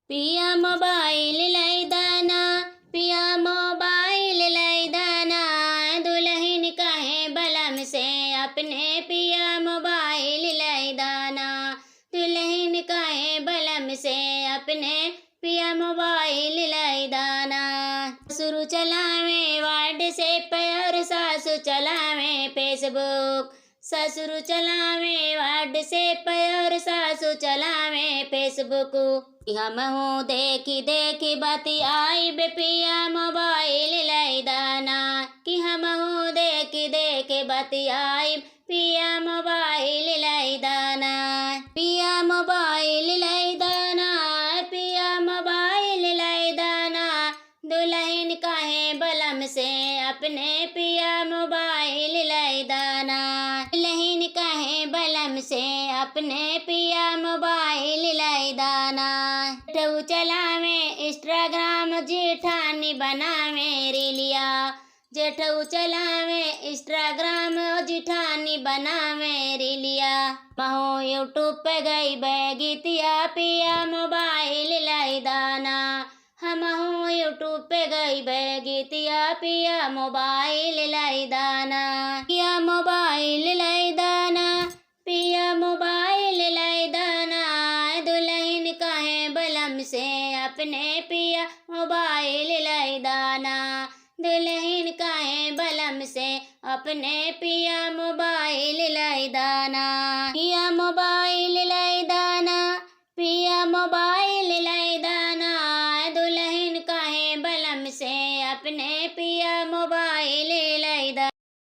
पिया मोबाइल लाई दाना, पिया मोबाइल लाई दाना, दुल्हन कहे बलम से अपने पिया मोबाइल लाई दाना, दुल्हन कहे बलम से अपने पिया मोबाइल लाई दाना। ससुर चलावे व्हाट्सएप और सासु चलावे फेसबुक, ससुर चलावे व्हाट्सएप और सासु चलावे फेसबुक। हम हूँ देखी देखी बाती आई बे पिया मोबाइल लाई दाना, कि हम हूँ देखी देखी बाती आई पिया मोबाइल लाई दाना, पिया मोबाइल लाई दाना, पिया मोबाइल लाई दाना, दुल्हन कहे बलम से अपने पिया मोबाइल लाई दाना, दुल्हन कहे बलम से अपने पिया मोबाइल लाई दाना। जेठऊ चलावे इंस्टाग्राम जेठानी बनावे रीलिया, जेठऊ चलावे इंस्टाग्राम जेठानी बनावे रीलिया। महू यूट्यूब पे गई बैगीतिया पिया मोबाइल लाई दाना, हम हूँ यूट्यूब पे गई बैगीतिया पिया मोबाइल लाई दाना, पिया मोबाइल लाई दाना, पिया मोबाइल लाई दाना, दुल्हन कहे बलम से अपने पिया मोबाइल लाई दाना, दुल्हन कहे बलम से अपने पिया मोबाइल लाई दाना, पिया मोबाइल लाई दाना, पिया मोबाइल